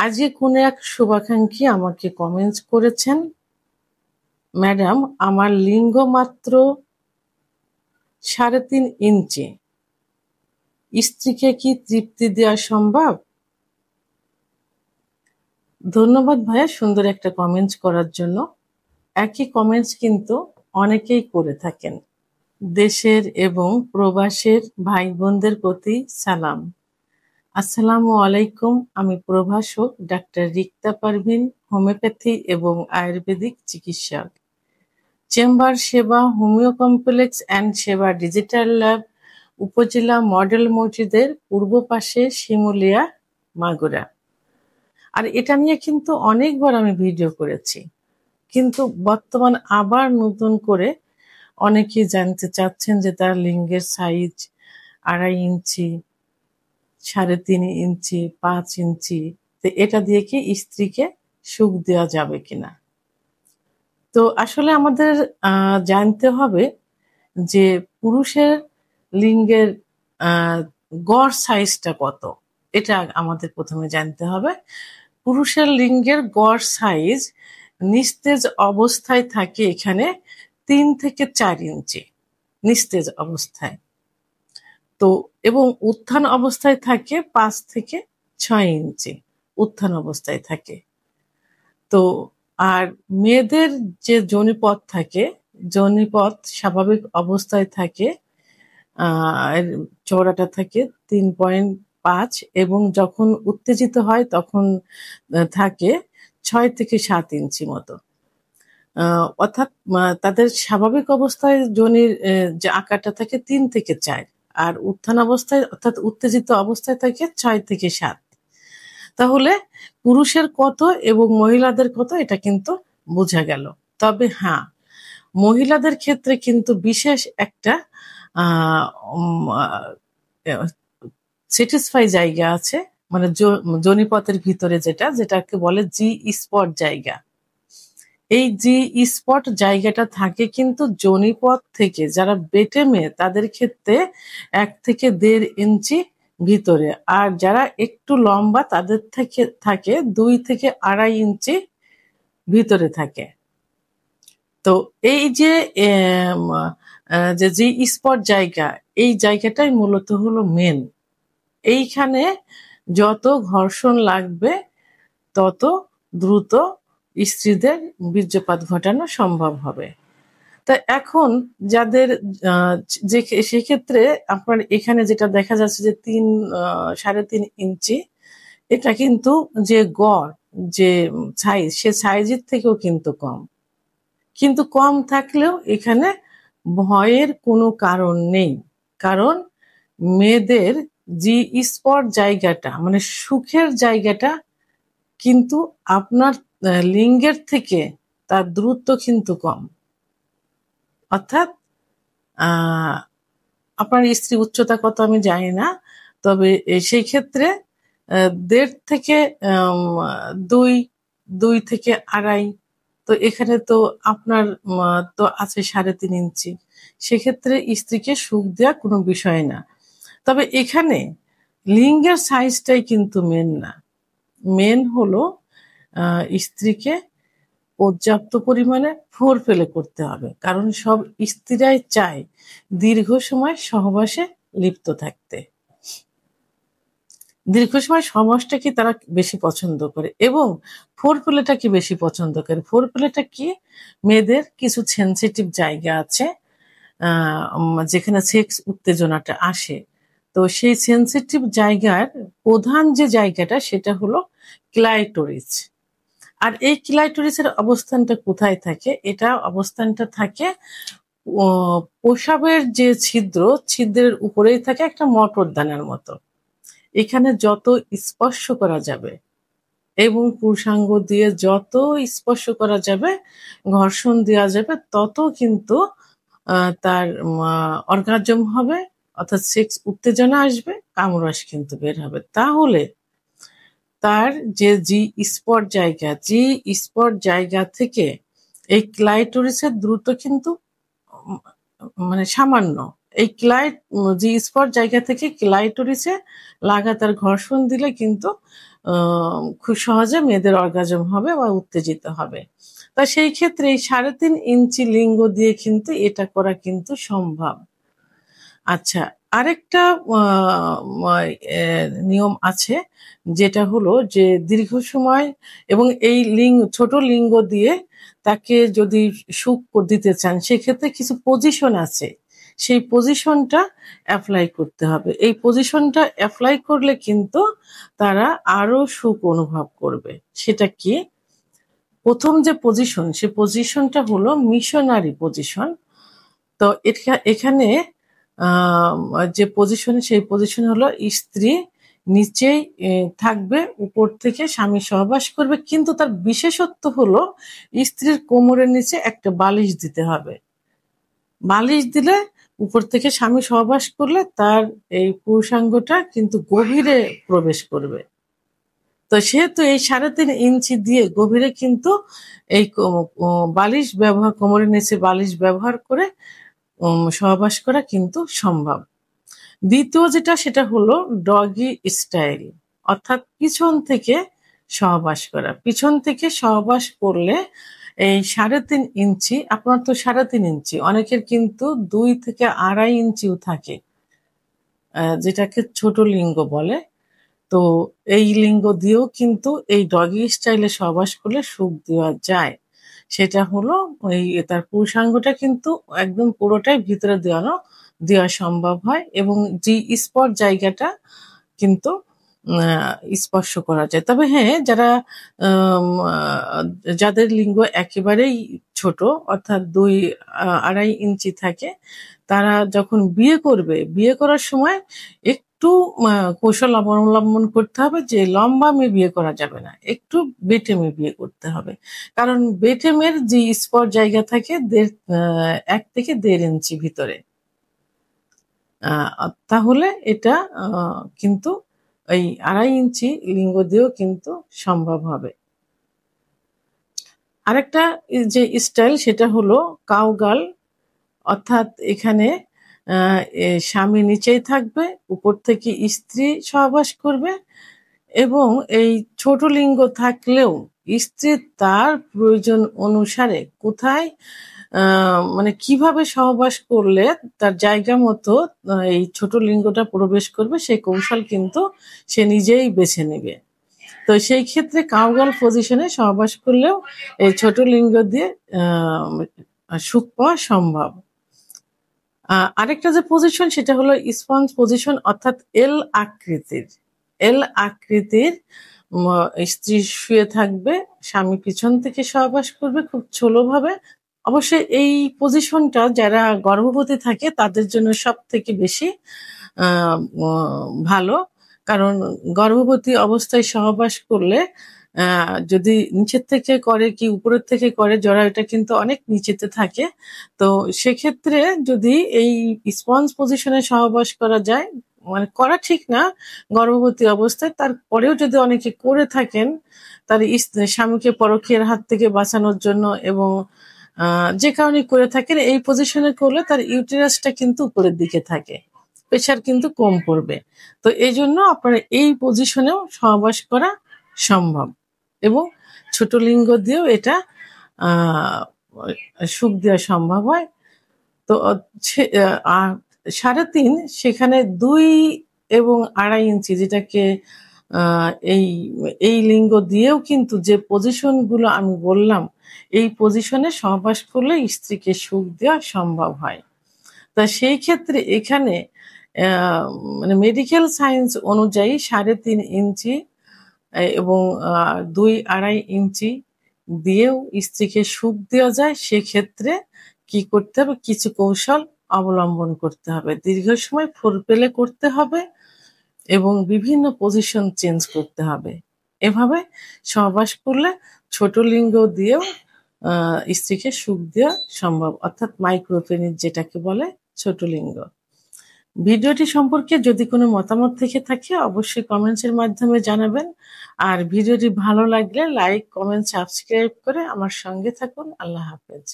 আজকে কোনো এক শুভাকাঙ্ক্ষী আমাকে কমেন্টস করেছেন, ম্যাডাম আমার লিঙ্গ মাত্র 3.5 ইঞ্চি, স্ত্রীকে কি তৃপ্তি দেওয়া সম্ভব? ধন্যবাদ ভাইয়া সুন্দর একটা কমেন্টস করার জন্য। একই কমেন্টস কিন্তু অনেকেই করে থাকেন। দেশের এবং প্রবাসের ভাই বোনদের প্রতি সালাম। আসসালামু আলাইকুম। আমি প্রভাষক ডাক্তার রিক্তা পারভিন, হোমিওপ্যাথি এবং আয়ুর্বেদিক চিকিৎসক। চেম্বার সেবা, হোমিও কমপ্লেক্স অ্যান্ড সেবা ডিজিটাল ল্যাব, উপজেলা মডেল মসজিদের পূর্ব পাশে, শিমুলিয়া, মাগুরা। আর এটা নিয়ে কিন্তু অনেকবার আমি ভিডিও করেছি, কিন্তু বর্তমান আবার নতুন করে অনেকেই জানতে চাচ্ছেন যে তার লিঙ্গের সাইজ 2.5 ইঞ্চি, 3.5 ইঞ্চি, 5 ইঞ্চি, তো এটা দিয়ে কি স্ত্রীকে সুখ দেওয়া যাবে কিনা। তো আসলে আমাদের জানতে হবে যে পুরুষের লিঙ্গের গড় সাইজটা কত, এটা আমাদের প্রথমে জানতে হবে। পুরুষের লিঙ্গের গড় সাইজ নিস্তেজ অবস্থায় থাকে এখানে 3 থেকে 4 ইঞ্চি নিস্তেজ অবস্থায়, তো এবং উত্থান অবস্থায় থাকে 5 থেকে 6 ইঞ্চি উত্থান অবস্থায় থাকে। তো আর মেয়েদের যে যোনিপথ থাকে, যোনিপথ স্বাভাবিক অবস্থায় থাকে, চওড়াটা থাকে 3.5 এবং যখন উত্তেজিত হয় তখন থাকে 6 থেকে 7 ইঞ্চি মতো। অর্থাৎ তাদের স্বাভাবিক অবস্থায় যোনির যে আকারটা থাকে 3 থেকে 4, আর উত্থান অবস্থায় অর্থাৎ উত্তেজিত অবস্থায় থাকে 6 থেকে 7। তাহলে পুরুষের কত এবং মহিলাদের কত এটা কিন্তু বোঝা গেল। তবে হ্যাঁ, মহিলাদের ক্ষেত্রে কিন্তু বিশেষ একটা স্যাটিসফাই জায়গা আছে, মানে যোনিপথের ভিতরে যেটাকে বলে জি স্পট জায়গা। এই জি স্পট জায়গাটা থাকে কিন্তু যোনিপথ থেকে যারা বেটে মেয়ে তাদের ক্ষেত্রে 1 থেকে 1.5 ইঞ্চি ভিতরে, আর যারা একটু লম্বা তাদের থেকে থাকে 2 থেকে 2.5 ইঞ্চি ভিতরে থাকে। তো এই যে জি স্পট জায়গা, এই জায়গাটাই মূলত হলো মেন। এইখানে যত ঘর্ষণ লাগবে তত দ্রুত স্ত্রীদের বীর্যপাত ঘটানো সম্ভব হবে। তা এখন যাদের যে সেক্ষেত্রে আপনার এখানে যেটা দেখা যাচ্ছে যে 3.5 ইঞ্চি, এটা কিন্তু যে গড় যে সাইজ, সে সাইজের থেকেও কিন্তু কম। কিন্তু কম থাকলেও এখানে ভয়ের কোনো কারণ নেই, কারণ মেয়েদের জি স্পট জায়গাটা মানে সুখের জায়গাটা কিন্তু আপনার লিঙ্গের থেকে তার দূরত্ব কিন্তু কম। অর্থাৎ আপনার স্ত্রী উচ্চতা কত আমি জানি না, তবে সেই ক্ষেত্রে 1.5 থেকে 2 থেকে 2.5, তো এখানে তো আপনার তো আছে 3.5 ইঞ্চি, সেক্ষেত্রে স্ত্রীকে সুখ দেওয়া কোনো বিষয় না। তবে এখানে লিঙ্গের সাইজটাই কিন্তু মেন না, মেন হলো স্ত্রীকে পর্যাপ্ত পরিমাণে ফোরপ্লে করতে হবে, কারণ সব স্ত্রীরাই চায় দীর্ঘ সময় সহবাসে লিপ্ত থাকতে। দীর্ঘ সময় সহবাসটাকে তারা বেশি পছন্দ করে এবং ফোরপ্লেটাকে বেশি পছন্দ করে। ফোরপ্লেটা কি, মেয়েদের কিছু সেনসিটিভ জায়গা আছে যেখানে সেক্স উত্তেজনাটা আসে, তো সেই সেনসিটিভ জায়গার প্রধান যে জায়গাটা সেটা হলো ক্লাইটোরিস। আর এই ক্লাইটোরিসের অবস্থানটা কোথায় থাকে? এটা অবস্থানটা থাকে প্রসাবের যে ছিদ্রের উপরেই থাকে একটা মটরদানার মতো। এখানে যত স্পর্শ করা যাবে এবং পুরুষাঙ্গ দিয়ে যত স্পর্শ করা যাবে, ঘর্ষণ দেওয়া যাবে, তত কিন্তু তার অর্গাজম হবে, অর্থাৎ সেক্স উত্তেজনা আসবে, কামরস কিন্তু বের হবে। তাহলে তার যে জি স্পট জায়গা থেকে এই ক্লাইটোরিসের দ্রুত কিন্তু মানে সামান্য, এই জি স্পট জায়গা থেকে ক্লাইটোরিসে লাগাতার ঘর্ষণ দিলে কিন্তু খুব সহজে মেয়েদের অর্গাজম হবে বা উত্তেজিত হবে। তা সেই ক্ষেত্রে এই 3.5 ইঞ্চি লিঙ্গ দিয়ে কিন্তু এটা করা কিন্তু সম্ভব। আচ্ছা, আরেকটা নিয়ম আছে, যেটা হলো যে দীর্ঘ সময় এবং এই ছোট লিঙ্গ দিয়ে তাকে যদি সুখ দিতে চান, সেক্ষেত্রে কিছু পজিশন আছে, সেই পজিশনটা অ্যাপ্লাই করতে হবে। এই পজিশনটা অ্যাপ্লাই করলে কিন্তু তারা আরো সুখ অনুভব করবে। সেটা কি? প্রথম যে পজিশন, সে পজিশনটা হলো মিশনারি পজিশন। তো এখানে যে পজিশন, সেই পজিশন হলো স্ত্রী নিচেই থাকবে, উপর থেকে স্বামী সহবাস করবে, কিন্তু তার বিশেষত্ব হলো স্ত্রীর কোমরের নিচে একটা বালিশ দিতে হবে। বালিশ দিলে উপর থেকে স্বামী সহবাস করলে তার এই পুরুষাঙ্গটা কিন্তু গভীরে প্রবেশ করবে। তো সেহেতু এই 3.5 ইঞ্চি দিয়ে গভীরে কিন্তু এই বালিশ ব্যবহার, কোমরের নিচে বালিশ ব্যবহার করে সহবাস করা কিন্তু সম্ভব। দ্বিতীয় যেটা, সেটা হলো ডগি স্টাইল, অর্থাৎ পিছন থেকে সহবাস করা। পিছন থেকে সহবাস করলে এই 3.5 ইঞ্চি, আপনার তো 3.5 ইঞ্চি, অনেকের কিন্তু 2 থেকে 2.5 ইঞ্চিও থাকে, যেটাকে ছোট লিঙ্গ বলে। তো এই লিঙ্গ দিয়েও কিন্তু এই ডগি স্টাইলে সহবাস করলে সুখ দেওয়া যায়। সেটা হলো তার পুরুষাঙ্গটা কিন্তু একদম পুরোটাই ভিতরে দেওয়া সম্ভব হয়, এবং যে স্পট জায়গাটা কিন্তু স্পর্শ করা যায়। তবে হ্যাঁ, যাদের লিঙ্গ একেবারেই ছোট, অর্থাৎ 2-2.5 ইঞ্চি থাকে, তারা যখন বিয়ে করবে, বিয়ে করার সময় একটু কৌশল অবলম্বন করতে হবে, যে লম্বা মেয়ে বিয়ে করা যাবে না, একটু বেটে মেয়ে বিয়ে করতে হবে। কারণ বেটে মেয়ের যে স্পট জায়গা থাকে 1 থেকে 1.5 ইঞ্চি ভিতরে, তাহলে এটা কিন্তু এই 2.5 ইঞ্চি লিঙ্গ দিয়েও কিন্তু সম্ভব হবে। আরেকটা যে স্টাইল, সেটা হলো কাউগাল, অর্থাৎ এখানে স্বামী নিচেই থাকবে, উপর থেকে স্ত্রী সহবাস করবে, এবং এই ছোট লিঙ্গ থাকলেও স্ত্রী তার প্রয়োজন অনুসারে কোথায় মানে কিভাবে সহবাস করলে তার জায়গা মতো এই ছোট লিঙ্গটা প্রবেশ করবে, সেই কৌশল কিন্তু সে নিজেই বেছে নেবে। তো সেই ক্ষেত্রে কাউগাল পজিশনে সহবাস করলেও এই ছোট লিঙ্গ দিয়ে সুখ পাওয়া সম্ভব। আরেকটা যে পজিশন, সেটা হলো স্পঞ্জ পজিশন, অর্থাৎ এল আকৃতির স্ত্রী শুয়ে থাকবে, স্বামী পিছন থেকে সহবাস করবে খুব ছোলভাবে। অবশ্যই এই পজিশনটা যারা গর্ভবতী থাকে তাদের জন্য সব থেকে বেশি ভালো, কারণ গর্ভবতী অবস্থায় সহবাস করলে যদি নিচের থেকে করে কি উপরের থেকে করে, জরায়ুটা কিন্তু অনেক নিচেতে থাকে। তো সেক্ষেত্রে যদি এই স্পঞ্জ পজিশনে সহবাস করা যায়, মানে করা ঠিক না গর্ভবতী অবস্থায়, তারপরেও যদি অনেকে করে থাকেন তার স্বামীকে পরকীয়ার হাত থেকে বাঁচানোর জন্য, এবং যে কারণে করে থাকেন, এই পজিশনে করলে তার ইউটেরাসটা কিন্তু উপরের দিকে থাকে, প্রেশার কিন্তু কম পড়বে। তো এই জন্য আপনার এই পজিশনেও সহবাস করা সম্ভব, এবং ছোট লিঙ্গ দিয়েও এটা সুখ দেওয়া সম্ভব হয়। তো 3.5, সেখানে 2 এবং 2.5 ইঞ্চি, যেটাকে এই লিঙ্গ দিয়েও কিন্তু যে পজিশন গুলো আমি বললাম, এই পজিশনে সহবাস করলে স্ত্রীকে সুখ দেওয়া সম্ভব হয়। তা সেই ক্ষেত্রে এখানে মানে মেডিকেল সায়েন্স অনুযায়ী 3.5 ইঞ্চি এবং 2-2.5 ইঞ্চি দিয়েও স্ত্রীকে সুখ দেওয়া যায়। সেক্ষেত্রে কি করতে হবে? কিছু কৌশল অবলম্বন করতে হবে, দীর্ঘ সময় ফোরপ্লে করতে হবে, এবং বিভিন্ন পজিশন চেঞ্জ করতে হবে। এভাবে সহবাস করলে ছোট লিঙ্গ দিয়েও স্ত্রীকে সুখ দেওয়া সম্ভব, অর্থাৎ মাইক্রোপেনিস যেটাকে বলে, ছোট লিঙ্গ। ভিডিওটি সম্পর্কে যদি কোনো মতামত থেকে থাকে অবশ্যই কমেন্টসের মাধ্যমে জানাবেন। আর ভিডিওটি ভালো লাগলে লাইক, কমেন্ট, সাবস্ক্রাইব করে আমার সঙ্গে থাকুন। আল্লাহ হাফেজ।